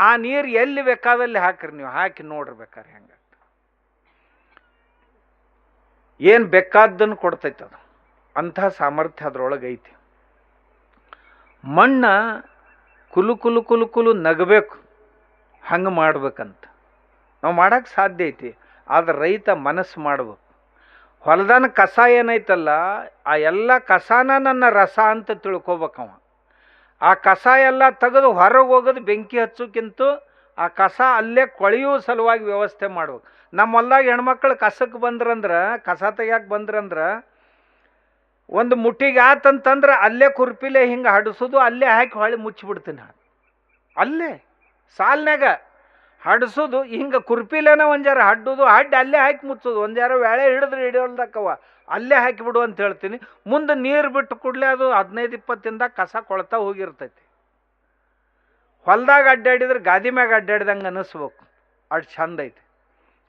ಆ ನೀರು ಎಲ್ಲಿ ಬೇಕಾದಲ್ಲಿ ಹಾಕ್ರಿ, ನೀವು ಹಾಕಿ ನೋಡ್ರಿ ಬೇಕಾದ್ರೆ ಹೆಂಗೆ ಏನು ಬೇಕಾದ್ದನ್ನು ಕೊಡ್ತೈತೆ ಅದು. ಅಂಥ ಸಾಮರ್ಥ್ಯ ಅದ್ರೊಳಗೆ ಐತಿ. ಮಣ್ಣ ಕುಲು ಕುಲು ಕುಲು ಕುಲು ನಗಬೇಕು, ಹಂಗೆ ಮಾಡ್ಬೇಕಂತ ನಾವು ಮಾಡೋಕ್ಕೆ ಸಾಧ್ಯ ಐತಿ. ಆದ್ರೆ ರೈತ ಮನಸ್ಸು ಮಾಡ್ಬೇಕು. ಹೊಲದಾನ ಕಸ ಏನೈತಲ್ಲ, ಆ ಎಲ್ಲ ಕಸಾನ ನನ್ನ ರಸ ಅಂತ ತಿಳ್ಕೊಬೇಕವ. ಆ ಕಸ ಎಲ್ಲ ತೆಗೆದು ಹೊರಗೆ ಹೋಗೋದು ಬೆಂಕಿ ಹಚ್ಚೋಕ್ಕಿಂತ ಆ ಕಸ ಅಲ್ಲೇ ಕೊಳೆಯುವ ಸಲುವಾಗಿ ವ್ಯವಸ್ಥೆ ಮಾಡ್ಬೇಕು. ನಮ್ಮ ಹೊಲ್ದಾಗ ಹೆಣ್ಮಕ್ಳು ಕಸಕ್ಕೆ ಬಂದ್ರಂದ್ರೆ, ಕಸ ತೆಗ್ಯಾಕೆ ಬಂದ್ರಂದ್ರೆ, ಒಂದು ಮುಟ್ಟಿಗೆ ಆತಂತಂದ್ರೆ ಅಲ್ಲೇ ಕುರ್ಪಿಲೆ ಹಿಂಗೆ ಹಡಿಸೋದು, ಅಲ್ಲೇ ಹಾಕಿ ಹೊಳ್ಳಿ ಮುಚ್ಚಿಬಿಡ್ತೀನಿ ನಾನು. ಅಲ್ಲೇ ಸಾಲ್ನಾಗ ಹಡಿಸೋದು, ಹಿಂಗೆ ಕುರ್ಪಿಲೇನ ಒಂಜಾರ ಹಡ್ಡೋದು, ಹಡ್ಡಿ ಅಲ್ಲೇ ಹಾಕಿ ಮುಚ್ಚೋದು. ಒಂಜಾರ ಬೇಳೆ ಹಿಡಿದ್ರೆ ಹಿಡಿಯೋಲ್ದಕ್ಕವ ಅಲ್ಲೇ ಹಾಕಿಬಿಡು ಅಂತ ಹೇಳ್ತೀನಿ. ಮುಂದೆ ನೀರು ಬಿಟ್ಟು ಕೂಡಲೇ ಅದು 15-20 ದಿನದಾಗ ಕಸ ಕೊಳ್ತಾ ಹೋಗಿರ್ತೈತಿ. ಹೊಲ್ದಾಗ ಅಡ್ಡಾಡಿದ್ರೆ ಗಾದಿ ಮ್ಯಾಗ ಅಡ್ಡಾಡ್ದಂಗೆ ಅನ್ನಿಸ್ಬೇಕು, ಅಷ್ಟು ಚಂದ ಐತಿ.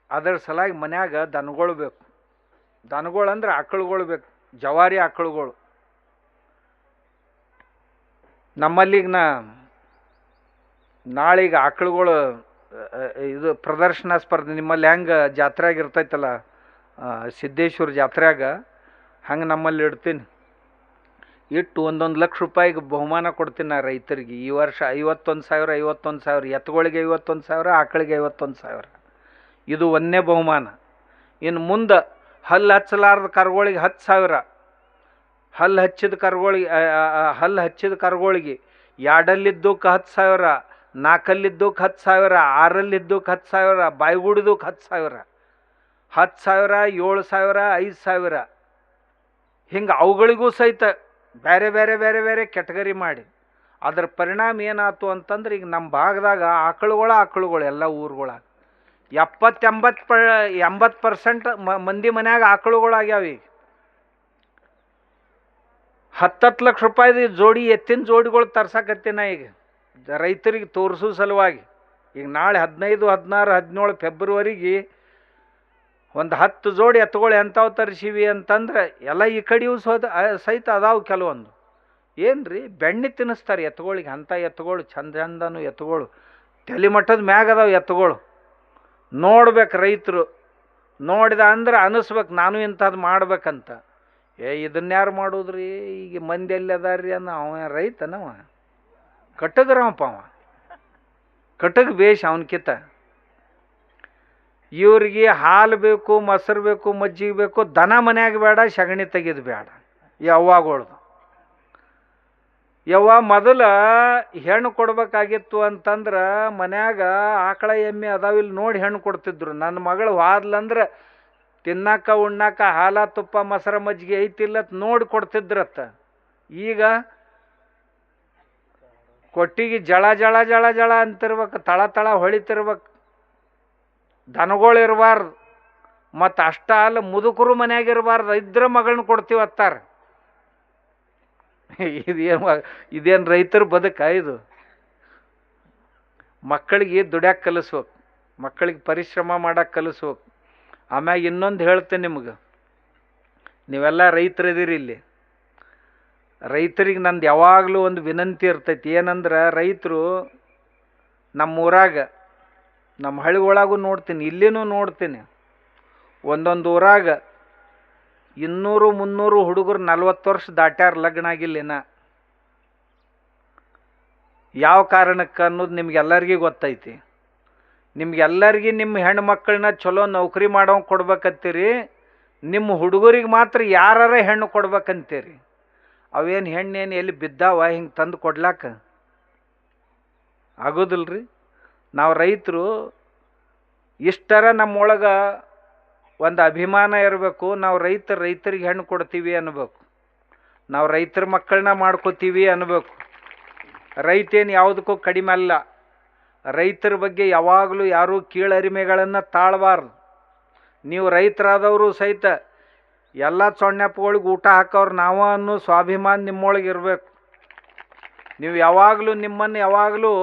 ಅದರ ಸಲಾಗಿ ಮನ್ಯಾಗ ದನಗಳು ಬೇಕು. ದನಗಳು ಅಂದ್ರೆ ಆಕಳುಗಳು ಬೇಕು, ಜವಾರಿ ಆಕಳುಗಳು. ನಮ್ಮಲ್ಲಿಗ ನಾಳೀಗ ಆಕಳುಗಳು ಇದು ಪ್ರದರ್ಶನ ಸ್ಪರ್ಧೆ ನಿಮ್ಮಲ್ಲಿ ಹೆಂಗೆ ಜಾತ್ರೆಯಾಗ ಇರ್ತೈತಲ್ಲ, ಸಿದ್ದೇಶ್ವರ ಜಾತ್ರೆಯಾಗ, ಹಂಗೆ ನಮ್ಮಲ್ಲಿ ಇಡ್ತೀನಿ. ಇಟ್ಟು 1 ಲಕ್ಷ ರೂಪಾಯಿಗೆ ಬಹುಮಾನ ಕೊಡ್ತೀನಿ ನಾ ರೈತರಿಗೆ. ಈ ವರ್ಷ 51,000 ಎತ್ತುಗಳಿಗೆ 51,000, ಆಕಳಿಗೆ 51,000. ಇದು ಒಂದೇ ಬಹುಮಾನ. ಇನ್ನು ಮುಂದೆ ಹಲ್ಲು ಹಚ್ಚಲಾರ್ದ ಕರುಗಳಿಗೆ 10,000, ಹಲ್ಲು ಹಚ್ಚಿದ ಕರುಗಳಿಗೆ 2ಅಲ್ಲಿದ್ದಕ್ಕೆ 10,000, 4ಅಲ್ಲಿದ್ದಕ್ಕೆ 10,000, 6ಅಲ್ಲಿದ್ದಕ್ಕೆ 10,000, ಬಾಯ್ಗುಡಿದಕ್ಕೆ 10,000, 10,000, 7,000, 5,000 ಹಿಂಗೆ ಅವುಗಳಿಗೂ ಸಹಿತ ಬೇರೆ ಬೇರೆ ಬೇರೆ ಬೇರೆ ಕೆಟಗರಿ ಮಾಡಿ. ಅದರ ಪರಿಣಾಮ ಏನಾಯ್ತು ಅಂತಂದ್ರೆ, ಈಗ ನಮ್ಮ ಭಾಗದಾಗ ಆಕಳುಗಳು ಎಲ್ಲ ಊರುಗಳಾಗ 70-80% ಮಂದಿ ಮನ್ಯಾಗ ಆಕಳುಗಳಾಗ್ಯಾವ. ಈಗ 10 ಲಕ್ಷ ರೂಪಾಯಿದು ಜೋಡಿ ಎತ್ತಿನ ಜೋಡಿಗಳು ತರ್ಸಕತ್ತೀನ ಈಗ ರೈತರಿಗೆ ತೋರಿಸೋ ಸಲುವಾಗಿ. ಈಗ ನಾಳೆ 15, 16, 17 ಫೆಬ್ರವರಿಗೆ ಒಂದು 10 ಜೋಡಿ ಎತ್ತುಗಳು ಎಂಥವು ತರಿಸಿವಿ ಅಂತಂದ್ರೆ, ಎಲ್ಲ ಈ ಕಡೆಯೂ ಸಹಿತ ಅದಾವು ಕೆಲವೊಂದು. ಏನು ರೀ ಬೆಣ್ಣೆ ತಿನ್ನಿಸ್ತಾರೆ ಎತ್ತುಗಳಿಗೆ. ಅಂಥ ಎತ್ತುಗಳು ಚಂದನು ಎತ್ತುಗಳು, ತಲೆ ಮಟ್ಟದ ಮ್ಯಾಗ ಅದಾವೆ ಎತ್ತುಗಳು. ನೋಡ್ಬೇಕು ರೈತರು, ನೋಡಿದ ಅಂದ್ರೆ ಅನಿಸ್ಬೇಕು ನಾನು ಇಂಥದ್ದು ಮಾಡ್ಬೇಕಂತ. ಇದನ್ಯಾರು ಮಾಡೋದ್ರಿ, ಈಗ ಮಂದಿ ಎಲ್ಲಿ ಅದಾರ್ರಿ ಅನ್ನೋ ಅವ ರೈತನವ, ಕಟ್ಟಗ್ರವಪ್ಪ ಅವ, ಕಟ್ಟಗ ಬೇಷ್ ಅವನಕಿತ. ಇವ್ರಿಗೆ ಹಾಲು ಬೇಕು, ಮೊಸರು ಬೇಕು, ಮಜ್ಜಿಗೆ ಬೇಕು. ದನ ಮನ್ಯಾಗ ಬೇಡ, ಸಗಣಿ ತೆಗೆದು ಬೇಡ. ಯವ್ವಾಗೊಳ್ದು ಯವ್ವ ಮೊದಲ ಹೆಣ್ಣು ಕೊಡ್ಬೇಕಾಗಿತ್ತು ಅಂತಂದ್ರೆ ಮನ್ಯಾಗ ಆಕಳ ಎಮ್ಮೆ ಅದಾವಿಲ್ಲಿ ನೋಡಿ ಹೆಣ್ಣು ಕೊಡ್ತಿದ್ರು. ನನ್ನ ಮಗಳು ವಾದ್ಲಂದ್ರೆ ತಿನ್ನಾಕ ಉಣ್ಣಾಕ ಹಾಲ ತುಪ್ಪ ಮೊಸರು ಮಜ್ಜಿಗೆ ಐತಿಲ್ಲತ್ ನೋಡಿ ಕೊಡ್ತಿದ್ರತ್ತ. ಈಗ ಕೊಟ್ಟಿಗೆ ಜಳ ಜಳ ಜಳ ಜಳ ಅಂತಿರ್ಬೇಕು, ತಳ ತಳ ಹೊಳಿತಿರ್ಬೇಕು. ದನಗಳು ಇರಬಾರ್ದು, ಮತ್ತು ಅಷ್ಟ ಅಲ್ಲ ಮುದುಕರು ಮನ್ಯಾಗ ಇರಬಾರ್ದು. ಇದ್ರ ಮಗಳನ್ನ ಕೊಡ್ತೀವತ್ತಾರ. ಇದೇನು ರೈತರ ಬದುಕ ಇದು? ಮಕ್ಕಳಿಗೆ ದುಡ್ಯಾಕ ಕಲಿಸ್ಬೇಕು, ಮಕ್ಕಳಿಗೆ ಪರಿಶ್ರಮ ಮಾಡಕ್ಕೆ ಕಲಿಸ್ಬೇಕು. ಆಮ್ಯಾಗ ಇನ್ನೊಂದು ಹೇಳ್ತೇನೆ ನಿಮ್ಗೆ, ನೀವೆಲ್ಲ ರೈತರಿದ್ದೀರಿ ಇಲ್ಲಿ. ರೈತರಿಗೆ ನಂದು ಯಾವಾಗಲೂ ಒಂದು ವಿನಂತಿ ಇರ್ತೈತಿ. ಏನಂದ್ರೆ, ರೈತರು ನಮ್ಮೂರಾಗ, ನಮ್ಮ ಹಳ್ಳಿಗೊಳಗೂ ನೋಡ್ತೀನಿ, ಇಲ್ಲಿನೂ ನೋಡ್ತೀನಿ, ಒಂದೊಂದು ಊರಾಗ 200-300 ಹುಡುಗರು 40 ವರ್ಷ ದಾಟ್ಯಾರ, ಲಗ್ನ ಆಗಿಲ್ಲಿನ. ಯಾವ ಕಾರಣಕ್ಕೆ ಅನ್ನೋದು ನಿಮ್ಗೆಲ್ಲರಿಗೂ ಗೊತ್ತೈತಿ. ನಿಮ್ಗೆಲ್ಲರಿಗೂ ನಿಮ್ಮ ಹೆಣ್ಮಕ್ಳನ್ನ ಚಲೋ ನೌಕರಿ ಮಾಡೋ ಕೊಡ್ಬೇಕಂತೀರಿ, ನಿಮ್ಮ ಹುಡುಗರಿಗೆ ಮಾತ್ರ ಯಾರ ಹೆಣ್ಣು ಕೊಡ್ಬೇಕಂತೀರಿ. ಅವೇನು ಹೆಣ್ಣೇನು ಎಲ್ಲಿ ಬಿದ್ದಾವ ಹಿಂಗೆ ತಂದು ಕೊಡ್ಲಾಕ? ಆಗೋದಿಲ್ರಿ. ನಾವು ರೈತರು ಇಷ್ಟರ ನಮ್ಮೊಳಗೆ ಒಂದು ಅಭಿಮಾನ ಇರಬೇಕು. ನಾವು ರೈತರಿಗೆ ಹೆಣ್ಣು ಕೊಡ್ತೀವಿ ಅನ್ಬೇಕು, ನಾವು ರೈತರ ಮಕ್ಕಳನ್ನ ಮಾಡ್ಕೋತೀವಿ ಅನ್ಬೇಕು. ರೈತೇನು ಯಾವುದಕ್ಕೂ ಕಡಿಮೆ ಅಲ್ಲ. ರೈತರ ಬಗ್ಗೆ ಯಾವಾಗಲೂ ಯಾರೂ ಕೀಳರಿಮೆಗಳನ್ನು ತಾಳಬಾರ್ದು. ನೀವು ರೈತರಾದವರು ಸಹಿತ ಎಲ್ಲ ಸೊಣ್ಣಪ್ಪಗಳಿಗೆ ಊಟ ಹಾಕೋರು ನಾವು ಅನ್ನೋ ಸ್ವಾಭಿಮಾನ ನಿಮ್ಮೊಳಗೆ ಇರಬೇಕು. ನೀವು ಯಾವಾಗಲೂ ನಿಮ್ಮನ್ನು ಯಾವಾಗಲೂ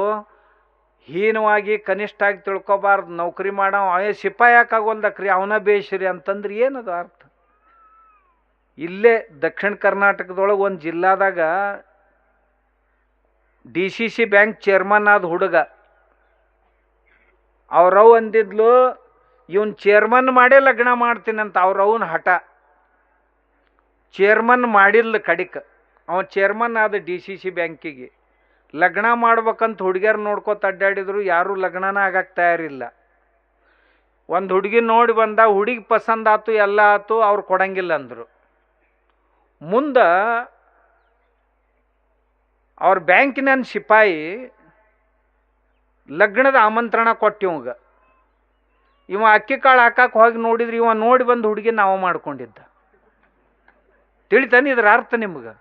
ಹೀನವಾಗಿ ಕನಿಷ್ಠಾಗಿ ತಿಳ್ಕೊಬಾರ್ದು. ನೌಕರಿ ಮಾಡೋ ಸಿಪಾಯಿ ಯಾಕಾಗೋಲ್ದಕ್ರಿ, ಅವನ ಬೇಯಿಸ್ರಿ ಅಂತಂದ್ರೆ ಏನದು ಅರ್ಥ? ಇಲ್ಲೇ ದಕ್ಷಿಣ ಕರ್ನಾಟಕದೊಳಗೆ ಒಂದು ಜಿಲ್ಲಾದಾಗ DCC ಬ್ಯಾಂಕ್ ಚೇರ್ಮನ್ ಆದ ಹುಡುಗ ಅವ್ರವ್ ಅಂದಿದ್ಲು ಇವನ್ ಚೇರ್ಮನ್ ಮಾಡೇ ಲಗ್ನ ಮಾಡ್ತೀನಂತ. ಅವ್ರವನ ಹಠ. ಚೇರ್ಮನ್ ಮಾಡಿಲ್ಲ ಕಡಿಕ. ಅವ ಚೇರ್ಮನ್ ಆದ DCC ಬ್ಯಾಂಕಿಗೆ. ಲಗ್ನ ಮಾಡ್ಬೇಕಂತ ಹುಡುಗಿಯರು ನೋಡ್ಕೊತ ಅಡ್ಡಾಡಿದ್ರು, ಯಾರೂ ಲಗ್ನನ ಆಗಕ್ಕೆ ತಯಾರಿಲ್ಲ. ಒಂದು ಹುಡುಗಿ ನೋಡಿ ಬಂದ, ಹುಡುಗಿ ಪಸಂದ್ ಆತು, ಎಲ್ಲ ಆತು, ಅವ್ರು ಕೊಡಂಗಿಲ್ಲ ಅಂದರು. ಮುಂದೆ ಅವ್ರ ಬ್ಯಾಂಕಿನ ಸಿಪಾಯಿ ಲಗ್ನದ ಆಮಂತ್ರಣ ಕೊಟ್ಟಿವಂಗ. ಇವ ಅಕ್ಕಿ ಕಾಳು ಹಾಕಕ್ಕೆ ಹೋಗಿ ನೋಡಿದ್ರೆ ಇವ ನೋಡಿ ಬಂದು ಹುಡುಗಿ ನಾವು ಮಾಡ್ಕೊಂಡಿದ್ದ. ತಿಳಿತಾನೆ ಇದ್ರ ಅರ್ಥ ನಿಮ್ಗೆ?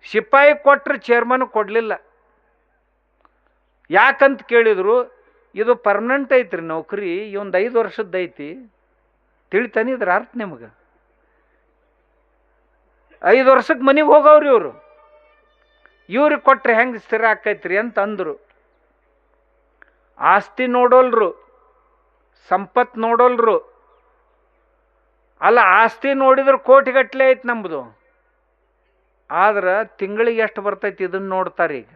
ಸಿಪಾಯಿ ಕೊಟ್ರೆ ಚೇರ್ಮನ್ ಕೊಡಲಿಲ್ಲ. ಯಾಕಂತ ಕೇಳಿದ್ರು, ಇದು ಪರ್ಮನೆಂಟ್ ಐತ್ರಿ ನೌಕರಿ, ಇವೊಂದು 5 ವರ್ಷದ್ದು ಐತಿ. ತಿಳಿತಾನೆ ಇದ್ರ ಅರ್ಥ ನಿಮ್ಗೆ? 5 ವರ್ಷಕ್ಕೆ ಮನೆಗೆ ಹೋಗವ್ರಿ ಇವರು. ಇವ್ರಿಗೆ ಕೊಟ್ರೆ ಹೆಂಗೆ ಸ್ಥಿರ ಆಕೈತ್ರಿ ಅಂತ ಅಂದರು. ಆಸ್ತಿ ನೋಡೋಲ್ರು, ಸಂಪತ್ತು ನೋಡೋಲ್ರು. ಅಲ್ಲ, ಆಸ್ತಿ ನೋಡಿದ್ರೆ ಕೋಟಿಗಟ್ಟಲೆ ಐತಿ ನಮ್ಮದು. ಆದ್ರೆ ತಿಂಗಳಿಗೆ ಎಷ್ಟು ಬರ್ತೈತಿ ಇದನ್ನು ನೋಡ್ತಾರೆ. ಈಗ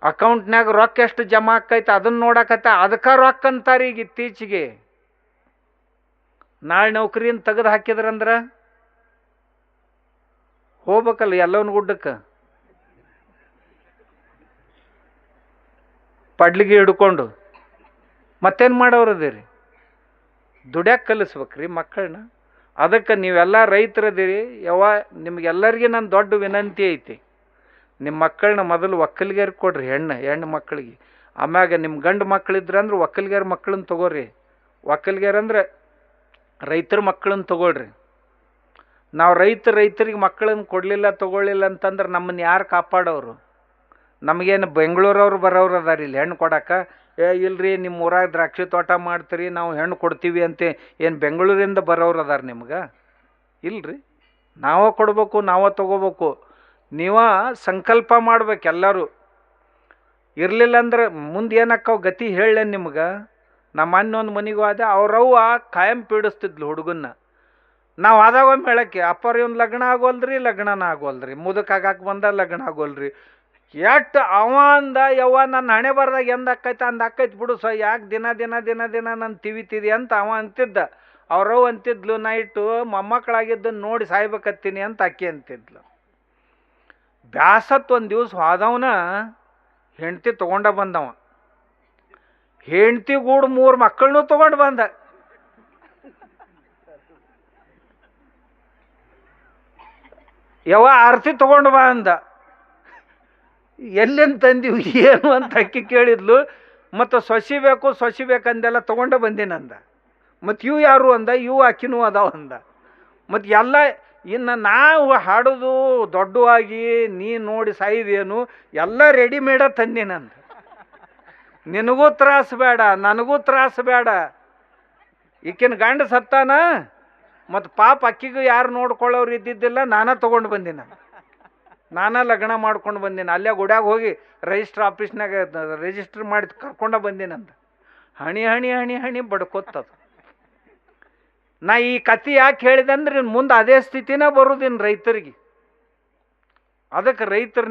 ಅಕೌಂಟ್ನಾಗ ರೊಕ್ಕ ಎಷ್ಟು ಜಮಾ ಆಕೈತೆ ಅದನ್ನು ನೋಡಕತ್ತ. ಅದಕ್ಕೆ ರೊಕ್ಕ ಅಂತಾರೆ ಈಗ ಇತ್ತೀಚೆಗೆ. ನಾಳೆ ನೌಕರಿಯನ್ನು ತೆಗೆದು ಹಾಕಿದ್ರಂದ್ರೆ ಹೋಗ್ಬೇಕಲ್ಲ ಎಲ್ಲವನ್ನ ಗುಡ್ಡಕ್ಕೆ, ಪಡ್ಲಿಗೆ ಹಿಡ್ಕೊಂಡು. ಮತ್ತೇನು ಮಾಡೋರದಿರಿ? ದುಡ್ಯಾಕೆ ಕಲಿಸ್ಬೇಕ್ರಿ ಮಕ್ಕಳನ್ನ. ಅದಕ್ಕೆ ನೀವೆಲ್ಲ ರೈತರದಿರಿ. ನಿಮ್ಗೆಲ್ಲರಿಗೆ ನನ್ನ ದೊಡ್ಡ ವಿನಂತಿ ಐತಿ, ನಿಮ್ಮ ಮಕ್ಕಳನ್ನ ಮೊದಲು ಒಕ್ಕಲಿಗರಿಗೆ ಕೊಡ್ರಿ, ಹೆಣ್ಣು ಮಕ್ಕಳಿಗೆ. ಆಮ್ಯಾಗ ನಿಮ್ಮ ಗಂಡು ಮಕ್ಕಳಿದ್ರಂದ್ರೆ ಒಕ್ಕಲಿಗರ ಮಕ್ಕಳನ್ನ ತಗೋರಿ. ಒಕ್ಕಲಿಗರಂದ್ರೆ ರೈತರ ಮಕ್ಕಳನ್ನ ತಗೊಳ್ರಿ. ನಾವು ರೈತರಿಗೆ ಮಕ್ಕಳನ್ನ ಕೊಡಲಿಲ್ಲ, ತಗೊಳ್ಳಿಲ್ಲ ಅಂತಂದ್ರೆ ನಮ್ಮನ್ನು ಯಾರು ಕಾಪಾಡೋರು? ನಮಗೇನು ಬೆಂಗಳೂರವ್ರು ಬರೋರು ಅದಾರ ಇಲ್ಲಿ ಹೆಣ್ಣು ಕೊಡಕ್ಕೆ? ಇಲ್ರಿ, ನಿಮ್ಮ ಊರಾಗ ದ್ರಾಕ್ಷಿ ತೋಟ ಮಾಡ್ತೀರಿ, ನಾವು ಹೆಣ್ಣು ಕೊಡ್ತೀವಿ ಅಂತ ಏನು ಬೆಂಗಳೂರಿಂದ ಬರೋರು ಅದಾರ ನಿಮ್ಗೆ? ಇಲ್ರಿ, ನಾವೇ ಕೊಡ್ಬೇಕು, ನಾವೇ ತಗೋಬೇಕು. ನೀವ ಸಂಕಲ್ಪ ಮಾಡ್ಬೇಕು ಎಲ್ಲರೂ. ಇರಲಿಲ್ಲ ಅಂದ್ರೆ ಮುಂದೆ ಏನಕ್ಕವು ಗತಿ ಹೇಳ ನಿಮ್ಗೆ. ನಮ್ಮ ಅಣ್ಣೊಂದು ಮನೆಗೂ ಆದ, ಅವ್ರವ್ವ ಕಾಯಂ ಪೀಡಿಸ್ತಿದ್ಲು ಹುಡುಗನ್ನ. ನಾವು ಆದಾಗ ಒಮ್ಮೆ ಹೇಳಕ್ಕೆ, ಅಪ್ಪರಿ ಒಂದು ಲಗ್ನ ಆಗೋಲ್ರಿ, ಲಗ್ನನ ಆಗೋಲ್ರಿ, ಮುದಕ್ಕಾಗಕ್ಕೆ ಬಂದ ಲಗ್ನ ಆಗೋಲ್ರಿ. ಎಷ್ಟು ಅವ ಅಂದ, ಯವ್ವ ನನ್ನ ಹಣೆ ಬರ್ದಾಗ ಎಂದ ಆಕೈತೆ ಅಂದ ಆಕೈತೆ ಬಿಡು, ಯಾಕೆ ದಿನ ನಾನು ತಿವಿತಿದಿ ಅಂತ ಅವ ಅಂತಿದ್ದ. ಅವ್ರವ್ ಅಂತಿದ್ಲು, ನೈಟು ಮೊಮ್ಮಕ್ಕಳಾಗಿದ್ದನ್ನು ನೋಡಿ ಸಾಯ್ಬೇಕತ್ತೀನಿ ಅಂತ ಅಕ್ಕಿ ಅಂತಿದ್ಲು. ಬ್ಯಾಸತ್ತು ಒಂದು ದಿವ್ಸ ಹೋದವನ ಹೆಂಡ್ತಿ ತೊಗೊಂಡ ಬಂದವ. ಹೆಂಡ್ತಿ ಗೂಡು 3 ಮಕ್ಕಳನ್ನೂ ತೊಗೊಂಡು ಬಂದ. ಆರತಿ ತೊಗೊಂಡು ಬಾ ಅಂದ. ಎಲ್ಲೆನ್ ತಂದೀವಿ ಏನು ಅಂತ ಅಕ್ಕಿ ಕೇಳಿದ್ಲು. ಮತ್ತು ಸೊಸಿ ಬೇಕಂದೆಲ್ಲ ತೊಗೊಂಡ ಬಂದಿನಂದ. ಮತ್ತು ಇವು ಯಾರು ಅಂದ, ಇವು ಅಕ್ಕಿನೂ ಅದಾವ ಅಂದ. ಮತ್ತು ಎಲ್ಲ ಇನ್ನು ನಾವು ಹಾಡೋದು ದೊಡ್ಡವಾಗಿ ನೀ ನೋಡಿ ಸಾಯಿದೇನು, ಎಲ್ಲ ರೆಡಿಮೇಡ ತಂದಿನಂದ. ನಿನಗೂ ತ್ರಾಸು ಬೇಡ, ನನಗೂ ತ್ರಾಸು ಬೇಡ. ಈಕಿನ ಗಂಡ ಸತ್ತಾನ, ಮತ್ತು ಪಾಪ ಅಕ್ಕಿಗೂ ಯಾರು ನೋಡ್ಕೊಳ್ಳೋರು ಇದ್ದಿದ್ದಿಲ್ಲ, ನಾನೇ ತೊಗೊಂಡು ಬಂದಿನ, ನಾನೇ ಲಗ್ನ ಮಾಡ್ಕೊಂಡು ಬಂದಿನ. ಅಲ್ಲೇ ಗುಡ್ಯಾಗ ಹೋಗಿ ರಿಜಿಸ್ಟ್ರ್ ಆಫೀಸ್ನಾಗ ರಿಜಿಸ್ಟ್ರ್ ಮಾಡಿ ಕರ್ಕೊಂಡ ಬಂದಿನಂದ. ಹಣಿ ಬಡ್ಕೊತ್ತದು. ನಾ ಈ ಕತೆ ಯಾಕೆ ಹೇಳಿದೆ ಅಂದ್ರೆ ಮುಂದೆ ಅದೇ ಸ್ಥಿತಿನೇ ಬರೋದಿನ್ ರೈತರಿಗೆ. ಅದಕ್ಕೆ ರೈತರು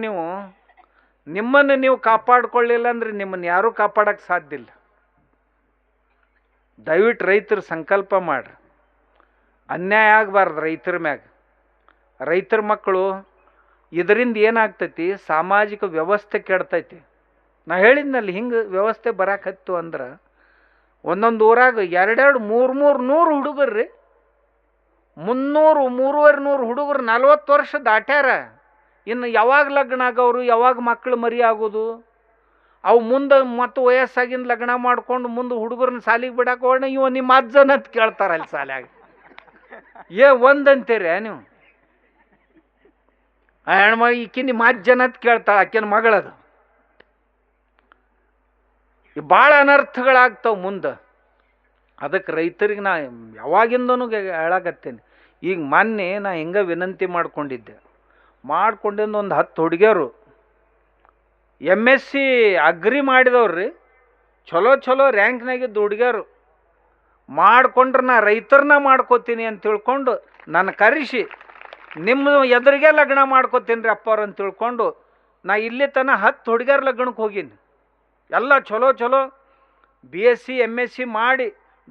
ನಿಮ್ಮನ್ನು ನೀವು ಕಾಪಾಡ್ಕೊಳ್ಳಿಲ್ಲ ಅಂದ್ರೆ ನಿಮ್ಮನ್ನು ಯಾರೂ ಕಾಪಾಡಕ್ಕೆ ಸಾಧ್ಯ ಇಲ್ಲ. ದಯವಿಟ್ಟು ರೈತರು ಸಂಕಲ್ಪ ಮಾಡ್ರಿ. ಅನ್ಯಾಯ ಆಗಬಾರ್ದು ರೈತರ ಮ್ಯಾಗ. ರೈತರ ಮಕ್ಕಳು ಇದರಿಂದ ಏನಾಗ್ತೈತಿ, ಸಾಮಾಜಿಕ ವ್ಯವಸ್ಥೆ ಕೆಡ್ತೈತಿ. ನಾ ಹೇಳಿದ್ನಲ್ಲಿ ಹಿಂಗೆ ವ್ಯವಸ್ಥೆ ಬರಾಕತ್ತು ಅಂದ್ರೆ ಒಂದೊಂದು ಊರಾಗ 200, 300 ಹುಡುಗರು ರೀ, 300, 350 ಹುಡುಗರು 40 ವರ್ಷ ದಾಟ್ಯಾರ. ಇನ್ನು ಯಾವಾಗ ಲಗ್ನ ಆಗೋರು, ಯಾವಾಗ ಮಕ್ಕಳು ಮರಿ ಆಗೋದು? ಅವು ಮುಂದೆ ಮತ್ತು ವಯಸ್ಸಾಗಿಂದ ಲಗ್ನ ಮಾಡ್ಕೊಂಡು ಮುಂದೆ ಹುಡುಗರನ್ನ ಸಾಲಿಗೆ ಬಿಡಕ್ಕೆ ಹೋಗೋಣ, ಇವ ನಿಮ್ಮ ಅಜ್ಜನಂತ ಕೇಳ್ತಾರ ಅಲ್ಲಿ ಸಾಲ್ಯಾಗ. ಒಂದಂತೀರಿ ನೀವು? ಆ ಹೆಣ್ಮಗ ಈಕಿ ನಿಮ್ಮ ಅಜ್ಜನಂತ ಕೇಳ್ತಾಳ, ಆಕಿನ ಮಗಳದು. ಭಾಳ ಅನರ್ಥಗಳಾಗ್ತಾವ ಮುಂದೆ. ಅದಕ್ಕೆ ರೈತರಿಗೆ ನಾ ಯಾವಾಗಿಂದನೂ ಹೇಳಕತ್ತೇನೆ. ಈಗ ಮೊನ್ನೆ ನಾ ಹಿಂಗೆ ವಿನಂತಿ ಮಾಡ್ಕೊಂಡಿದ್ದೆ. ಮಾಡ್ಕೊಂಡಿಂದ ಒಂದು 10 ಹುಡುಗಿಯರು MSc ಅಗ್ರಿ ಮಾಡಿದವ್ರಿ, ಚಲೋ ರ್ಯಾಂಕ್ನಾಗಿದ್ದು ಹುಡುಗಿಯರು ಮಾಡ್ಕೊಂಡ್ರೆ ನಾ ರೈತರನ್ನ ಮಾಡ್ಕೋತೀನಿ ಅಂತ ತಿಳ್ಕೊಂಡು ನನ್ನ ಕರೆಸಿ ನಿಮ್ಮ ಎದುರಿಗೆ ಲಗ್ನ ಮಾಡ್ಕೋತೀನಿ ರೀ ಅಪ್ಪವ್ರು ಅಂತ ತಿಳ್ಕೊಂಡು ನಾ ಇಲ್ಲಿ ತನಕ 10 ಹುಡುಗಿಯರ ಲಗ್ನಕ್ಕೆ ಹೋಗೀನಿ. ಎಲ್ಲ ಚಲೋ BSc MSc ಮಾಡಿ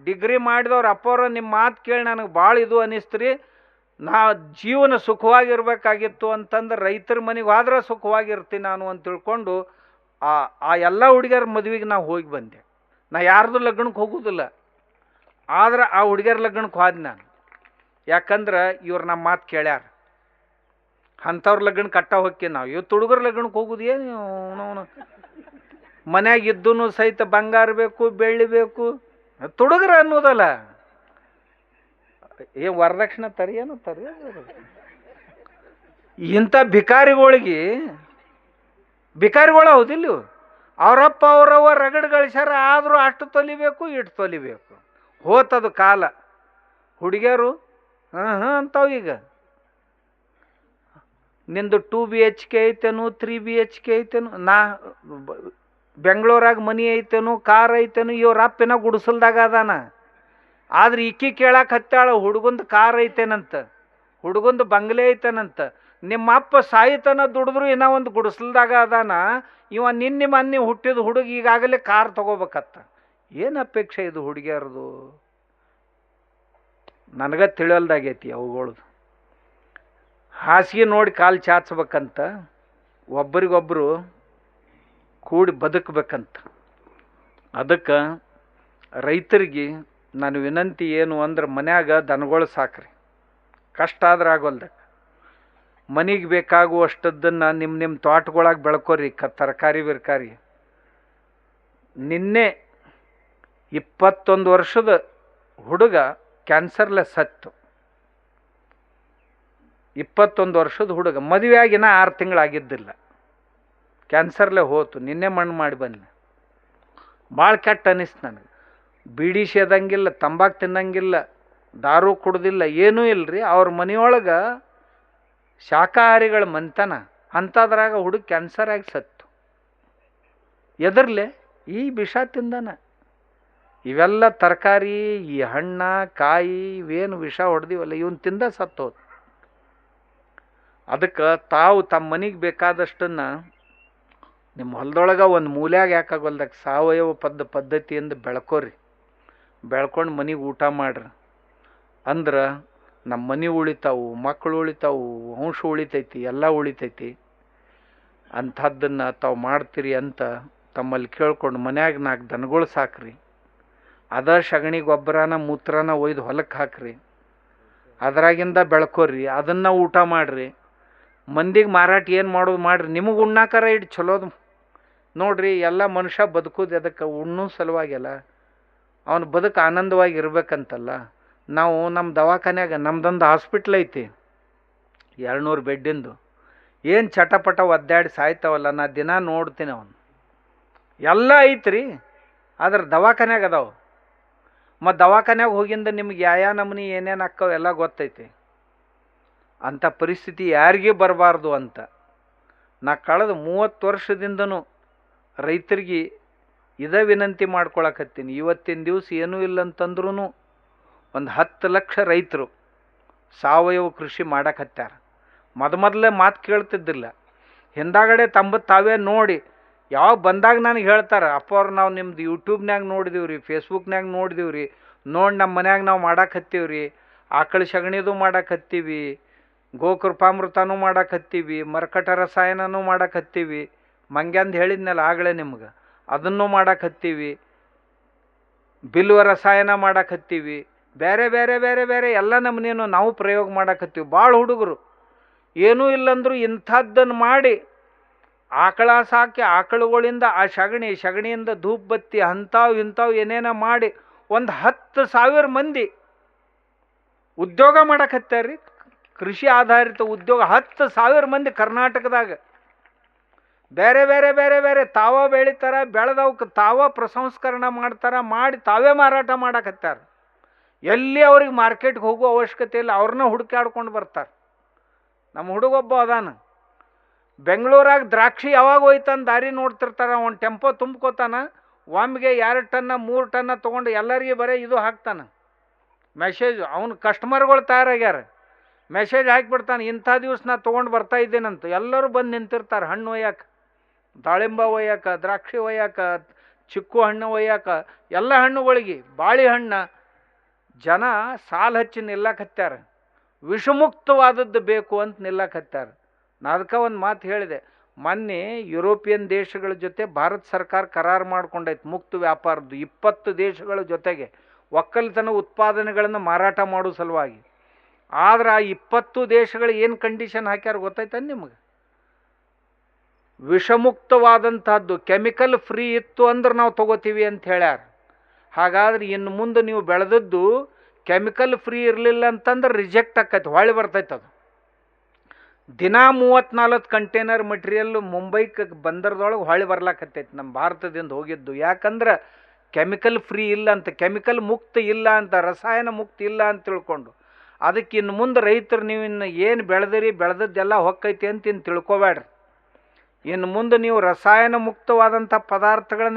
ಡಿಗ್ರಿ ಮಾಡಿದವ್ರು ಅಪ್ಪವ್ರ ನಿಮ್ಮ ಮಾತು ಕೇಳಿ ನನಗೆ ಭಾಳ ಇದು ಅನ್ನಿಸ್ತ್ರಿ, ನಾ ಜೀವನ ಸುಖವಾಗಿರ್ಬೇಕಾಗಿತ್ತು ಅಂತಂದ್ರೆ ರೈತರ ಮನೆಗೆ ಹೋದ್ರೆ ಸುಖವಾಗಿರ್ತೀನಿ ನಾನು ಅಂತ ತಿಳ್ಕೊಂಡು ಆ ಎಲ್ಲ ಹುಡುಗಿಯರ ಮದುವೆಗೆ ನಾವು ಹೋಗಿ ಬಂದೆ. ನಾ ಯಾರ್ದು ಲಗ್ನಕ್ಕೆ ಹೋಗೋದಿಲ್ಲ, ಆದ್ರೆ ಆ ಹುಡುಗಿಯರ ಲಗ್ನಕ್ಕೆ ಹೋದ್ ನಾನು. ಯಾಕಂದ್ರೆ ಇವ್ರು ನಮ್ಮ ಮಾತು ಕೇಳ್ಯಾರ. ಅಂಥವ್ರ ಲಗ್ನ ಕಟ್ಟ ಹೋಗ್ತೀವಿ ನಾವು. ಇವತ್ತು ಹುಡುಗರ ಲಗ್ನಕ್ಕೆ ಹೋಗೋದು ಏನು ಅವನು ಮನ್ಯಾಗ ಇದ್ದೂ ಸಹಿತ ಬಂಗಾರ ಬೇಕು, ಬೆಳ್ಳಿ ಬೇಕು, ತುಡುಗ್ರ ಅನ್ನೋದಲ್ಲ. ವರದಕ್ಷಿಣೆ ತರಿಯೇನು ತರಿ. ಇಂಥ ಭಿಕಾರಿಗಳಿಗೆ ಹೌದಿಲ್ಲ, ಅವರಪ್ಪ ಅವರವ್ವ ರಗಡ್ ಗಳಿಸ್ಯಾರ, ಆದರೂ ಅಷ್ಟು ತೊಲಿಬೇಕು ಇಷ್ಟು ತೊಲಿಬೇಕು. ಹೋತದು ಕಾಲ. ಹುಡುಗಿಯರು ಅಂತಾವ ಈಗ ನಿಂದು 2 BHK ಐತೇನು, 3 BHK ಐತೇನು, ಬೆಂಗಳೂರಾಗ ಮನಿ ಐತೇನು, ಕಾರ್ ಐತೇನು, ಇವ್ರ ಅಪ್ಪಿನ ಗುಡಿಸಲ್ದಾಗ ಅದಾನ. ಆದ್ರೆ ಈಕಿ ಕೇಳಕ್ಕೆ ಹತ್ತಾಳ ಹುಡುಗಂದು ಕಾರ್ ಐತೇನಂತ, ಹುಡುಗಂದು ಬಂಗ್ಲೆ ಐತೇನಂತ. ನಿಮ್ಮ ಅಪ್ಪ ಸಾಯಿತನ ದುಡಿದ್ರು ಇನ್ನೂ ಒಂದು ಗುಡಿಸಲ್ದಾಗ ಅದಾನ. ಇವ ನಿನ್ನೆ ಮೊನ್ನೆ ಹುಟ್ಟಿದ ಹುಡುಗ ಈಗಾಗಲೇ ಕಾರ್ ತಗೋಬೇಕತ್ತ. ಏನು ಅಪೇಕ್ಷೆ ಇದು ಹುಡುಗಿಯರ್ದು? ನನಗೆ ತಿಳಿಯಲ್ದಾಗೈತಿ ಅವುಗಳದು. ಹಾಸಿಗೆ ನೋಡಿ ಕಾಲು ಚಾಚಬೇಕಂತ, ಒಬ್ಬರಿಗೊಬ್ಬರು ಕೂಡಿ ಬದುಕಬೇಕಂತ. ಅದಕ್ಕೆ ರೈತರಿಗೆ ನಾನು ವಿನಂತಿ ಏನು ಅಂದ್ರೆ, ಮನ್ಯಾಗ ದನಗಳು ಸಾಕ್ರಿ, ಕಷ್ಟ ಆದ್ರೆ ಆಗೋಲ್ದಕ್ಕೆ. ಮನೆಗೆ ಬೇಕಾಗುವಷ್ಟದ್ದನ್ನು ನಿಮ್ಮ ತೋಟಗೊಳಗೆ ಬೆಳ್ಕೊರಿ, ತರಕಾರಿ ಬಿರ್ಕಾರಿ. ನಿನ್ನೆ 21 ವರ್ಷದ ಹುಡುಗ ಕ್ಯಾನ್ಸರ್ಲೆ ಸತ್ತು. 21 ವರ್ಷದ ಹುಡುಗ, ಮದುವೆ ಆಗಿನ 6 ತಿಂಗಳಾಗಿದ್ದಿಲ್ಲ, ಕ್ಯಾನ್ಸರ್ಲೆ ಹೋತು. ನಿನ್ನೆ ಮಣ್ಣು ಮಾಡಿ ಬಂದೆ. ಭಾಳ ಕೆಟ್ಟ ಅನ್ನಿಸ್ತು ನನಗೆ. ಬೀಡಿ ಸೇದಂಗಿಲ್ಲ, ತಂಬಾಕು ತಿನ್ನಂಗಿಲ್ಲ, ದಾರು ಕುಡ್ದಿಲ್ಲ, ಏನೂ ಇಲ್ಲರಿ. ಅವ್ರ ಮನೆಯೊಳಗೆ ಶಾಕಾಹಾರಿಗಳ ಮಂತನ, ಅಂಥದ್ರಾಗ ಹುಡುಗ ಕ್ಯಾನ್ಸರ್ ಆಗಿ ಸತ್ತು. ಎದರ್ಲೆ? ಈ ವಿಷ ತಿಂದಾನ. ಇವೆಲ್ಲ ತರಕಾರಿ, ಈ ಹಣ್ಣ ಕಾಯಿ ಇವೇನು ವಿಷ ಹೊಡೆದಿವಲ್ಲ, ಇವನ್ ತಿಂದ ಸತ್ತೋದು. ಅದಕ್ಕೆ ತಾವು ತಮ್ಮ ಮನೆಗೆ ಬೇಕಾದಷ್ಟನ್ನು ನಿಮ್ಮ ಹೊಲದೊಳಗೆ ಒಂದು ಮೂಲ್ಯಾಗ ಯಾಕಾಗಲ್ದಾಗ ಸಾವಯವ ಪದ್ಧತಿಯಿಂದ ಬೆಳ್ಕೋರಿ. ಬೆಳ್ಕೊಂಡು ಮನೆಗೆ ಊಟ ಮಾಡ್ರಿ. ಅಂದ್ರೆ ನಮ್ಮ ಮನೆ ಉಳಿತಾವು, ಮಕ್ಕಳು ಉಳಿತಾವು, ವಂಶ ಉಳಿತೈತಿ, ಎಲ್ಲ ಉಳಿತೈತಿ. ಅಂಥದ್ದನ್ನು ತಾವು ಮಾಡ್ತೀರಿ ಅಂತ ತಮ್ಮಲ್ಲಿ ಕೇಳ್ಕೊಂಡು ಮನ್ಯಾಗ 4 ದನಗಳು ಸಾಕ್ರಿ. ಅದ ಸಗಣಿ ಗೊಬ್ಬರನ ಮೂತ್ರನ ಒಯ್ದು ಹೊಲಕ್ಕೆ ಹಾಕ್ರಿ. ಅದ್ರಾಗಿಂದ ಬೆಳ್ಕೋರಿ, ಅದನ್ನು ಊಟ ಮಾಡಿರಿ. ಮಂದಿಗೆ ಮಾರಾಟ ಏನು ಮಾಡೋದು ಮಾಡಿರಿ. ನಿಮಗೆ ಉಣ್ಣಾಕಾರ ಇಟ್ಟು ಚಲೋದು ನೋಡ್ರಿ. ಎಲ್ಲ ಮನುಷ್ಯ ಬದುಕೋದು ಅದಕ್ಕೆ ಉಣ್ಣು ಸಲುವಾಗೆಲ್ಲ, ಅವನು ಬದುಕು ಆನಂದವಾಗಿ ಇರ್ಬೇಕಂತಲ್ಲ. ನಾವು ನಮ್ಮ ದವಾಖಾನ್ಯಾಗ ನಮ್ದೊಂದು ಹಾಸ್ಪಿಟ್ಲ್ ಐತಿ 200 ಬೆಡ್ಡಿಂದು. ಏನು ಚಟಪಟ ಒದ್ದಾಡಿ ಸಾಯ್ತಾವಲ್ಲ, ನಾ ದಿನ ನೋಡ್ತೀನಿ. ಅವನು ಎಲ್ಲ ಐತ್ರಿ, ಆದ್ರೆ ದವಾಖಾನ್ಯಾಗ ಅದಾವ. ಮತ್ತು ದವಾಖಾನ್ಯಾಗ ಹೋಗಿಂದ ನಿಮ್ಗೆ ಯಾವ ನಮೂನಿ ಏನೇನು ಅಕ್ಕವ ಎಲ್ಲ ಗೊತ್ತೈತಿ. ಅಂಥ ಪರಿಸ್ಥಿತಿ ಯಾರಿಗೂ ಬರಬಾರ್ದು ಅಂತ ನಾ ಕಳೆದ 30 ವರ್ಷದಿಂದನೂ ರೈತರಿಗೆ ಇದೇ ವಿನಂತಿ ಮಾಡ್ಕೊಳಕತ್ತೀನಿ. ಇವತ್ತಿನ ದಿವಸ ಏನೂ ಇಲ್ಲ ಅಂತಂದ್ರೂ ಒಂದು 10 ಲಕ್ಷ ರೈತರು ಸಾವಯವ ಕೃಷಿ ಮಾಡಕತ್ಯಾರ. ಮೊದಲೇ ಮಾತು ಕೇಳ್ತಿದ್ದಿಲ್ಲ. ಹಿಂದಾಗಡೆ ತಾವೇ ನೋಡಿ ಯಾವ ಬಂದಾಗ ನನಗೆ ಹೇಳ್ತಾರೆ, ಅಪ್ಪವ್ರು ನಾವು ನಿಮ್ದು ಯೂಟ್ಯೂಬ್ನಾಗ ನೋಡಿದೀವಿ ರೀ, ಫೇಸ್ಬುಕ್ನಾಗ ನೋಡಿದೀವಿ ರೀ, ನೋಡಿ ನಮ್ಮ ಮನ್ಯಾಗ ನಾವು ಮಾಡಾಕತ್ತೀವಿ ರೀ, ಆಕಳ ಸಗಣಿದು ಮಾಡಾಕತ್ತೀವಿ, ಗೋಕೃಪಾಮೃತನೂ ಮಾಡಾಕತ್ತೀವಿ, ಮರ್ಕಟ ರಸಾಯನನೂ ಮಾಡಾಕತ್ತೀವಿ, ಮಂಗ್ಯಾಂದು ಹೇಳಿದ್ನಲ್ಲ ಆಗಲೇ ನಿಮ್ಗೆ, ಅದನ್ನು ಮಾಡಾಕತ್ತೀವಿ, ಬಿಲ್ವ ರಸಾಯನ ಮಾಡಾಕತ್ತೀವಿ, ಬೇರೆ ಬೇರೆ ಬೇರೆ ಬೇರೆ ಎಲ್ಲ ನಮ್ಮನೇನು ನಾವು ಪ್ರಯೋಗ ಮಾಡಾಕತ್ತೀವಿ. ಭಾಳ ಹುಡುಗರು ಏನೂ ಇಲ್ಲಂದ್ರೂ ಇಂಥದ್ದನ್ನು ಮಾಡಿ ಆಕಳ ಸಾಕಿ, ಆಕಳುಗಳಿಂದ ಆ ಸಗಣಿಯಿಂದ ಧೂಪ್ ಬತ್ತಿ ಇಂಥವು ಏನೇನೋ ಮಾಡಿ ಒಂದು 10,000 ಮಂದಿ ಉದ್ಯೋಗ ಮಾಡಕತ್ತಾರೆ. ಕೃಷಿ ಆಧಾರಿತ ಉದ್ಯೋಗ 10,000 ಮಂದಿ ಕರ್ನಾಟಕದಾಗ ಬೇರೆ ಬೇರೆ ಬೇರೆ ಬೇರೆ ತಾವ ಬೆಳಿತಾರೆ, ಬೆಳೆದವಕ್ಕೆ ತಾವ ಪ್ರಸಂಸ್ಕರಣ ಮಾಡ್ತಾರೆ, ಮಾಡಿ ತಾವೇ ಮಾರಾಟ ಮಾಡಕತ್ತಾರೆ. ಎಲ್ಲಿ ಅವ್ರಿಗೆ ಮಾರ್ಕೆಟ್ಗೆ ಹೋಗೋ ಅವಶ್ಯಕತೆ ಇಲ್ಲ, ಅವ್ರನ್ನ ಹುಡುಕಾಡ್ಕೊಂಡು ಬರ್ತಾರೆ. ನಮ್ಮ ಹುಡುಗೊಬ್ಬ ಅದಾನ ಬೆಂಗಳೂರಾಗ, ದ್ರಾಕ್ಷಿ ಯಾವಾಗ ಹೋಯ್ತಾನ ದಾರಿ ನೋಡ್ತಿರ್ತಾರೆ. ಅವ್ನು ಟೆಂಪೋ ತುಂಬ್ಕೋತಾನ, ಒಮ್ಮೆಗೆ 2 ಟನ್ನ 3 ಟನ್ನ ತೊಗೊಂಡು ಎಲ್ಲರಿಗೆ ಬರೀ ಇದು ಹಾಕ್ತಾನೆ ಮೆಸೇಜ್. ಅವ್ನು ಕಸ್ಟಮರ್ಗಳು ತಯಾರಾಗ್ಯಾರ, ಮೆಸೇಜ್ ಹಾಕಿಬಿಡ್ತಾನೆ, ಇಂಥ ದಿವಸ ನಾ ತೊಗೊಂಡು ಬರ್ತಾ ಇದ್ದೇನಂತ. ಎಲ್ಲರೂ ಬಂದು ನಿಂತಿರ್ತಾರೆ, ಹಣ್ಣು ಒಯ್ಯಾಕ, ದಾಳಿಂಬ ಒಯ್ಯಾಕ, ದ್ರಾಕ್ಷಿ ಒಯ್ಯಾಕ, ಚಿಕ್ಕು ಹಣ್ಣು ಒಯ್ಯಾಕ ಎಲ್ಲ ಹಣ್ಣುಗಳಿಗೆ ಬಾಳೆಹಣ್ಣು ಜನ ಸಾಲು ಹಚ್ಚಿ ನಿಲ್ಲಕತ್ಯಾರ. ವಿಷಮುಕ್ತವಾದದ್ದು ಬೇಕು ಅಂತ ನಿಲ್ಲಕತ್ಯಾರ. ನಾ ಅದಕ್ಕೆ ಒಂದು ಮಾತು ಹೇಳಿದೆ, ಮೊನ್ನೆ ಯುರೋಪಿಯನ್ ದೇಶಗಳ ಜೊತೆ ಭಾರತ ಸರ್ಕಾರ ಕರಾರು ಮಾಡ್ಕೊಂಡೈತೆ ಮುಕ್ತ ವ್ಯಾಪಾರದ್ದು 20 ದೇಶಗಳ ಜೊತೆಗೆ ಒಕ್ಕಲ್ತನ ಉತ್ಪಾದನೆಗಳನ್ನು ಮಾರಾಟ ಮಾಡೋ ಸಲುವಾಗಿ. ಆದ್ರೆ ಆ 20 ದೇಶಗಳು ಏನು ಕಂಡೀಷನ್ ಹಾಕ್ಯಾರ ಗೊತ್ತಾಯ್ತಾನೆ ನಿಮಗೆ? ವಿಷಮುಕ್ತವಾದಂಥದ್ದು ಕೆಮಿಕಲ್ ಫ್ರೀ ಇತ್ತು ಅಂದ್ರೆ ನಾವು ತಗೋತೀವಿ ಅಂತ ಹೇಳ್ಯಾರ. ಹಾಗಾದ್ರೆ ಇನ್ನು ಮುಂದೆ ನೀವು ಬೆಳೆದದ್ದು ಕೆಮಿಕಲ್ ಫ್ರೀ ಇರಲಿಲ್ಲ ಅಂತಂದ್ರೆ ರಿಜೆಕ್ಟ್ ಆಕೈತೆ, ಹೊಳ್ಳಿ ಬರ್ತೈತೆ ಅದು. ದಿನ 34 ಕಂಟೈನರ್ ಮಟೀರಿಯಲ್ ಮುಂಬೈಗೆ ಬಂದರದೊಳಗೆ ಹೊಳ್ಳಿ ಬರ್ಲಾಕತ್ತೈತೆ ನಮ್ಮ ಭಾರತದಿಂದ ಹೋಗಿದ್ದು. ಯಾಕಂದ್ರೆ ಕೆಮಿಕಲ್ ಫ್ರೀ ಇಲ್ಲ ಅಂತ, ಕೆಮಿಕಲ್ ಮುಕ್ತ ಇಲ್ಲ ಅಂತ, ರಸಾಯನ ಮುಕ್ತ ಇಲ್ಲ ಅಂತ ತಿಳ್ಕೊಂಡು. ಅದಕ್ಕೆ ಇನ್ನು ಮುಂದೆ ರೈತರು ನೀವು ಇನ್ನು ಏನು ಬೆಳೆದದ್ದೆಲ್ಲ ಹೊಕ್ಕೈತಿ ಅಂತ ಇನ್ನು ತಿಳ್ಕೊಬೇಡ್ರಿ. ಇನ್ನು ಮುಂದೆ ನೀವು ರಸಾಯನ ಮುಕ್ತವಾದಂಥ ಪದಾರ್ಥಗಳನ್ನು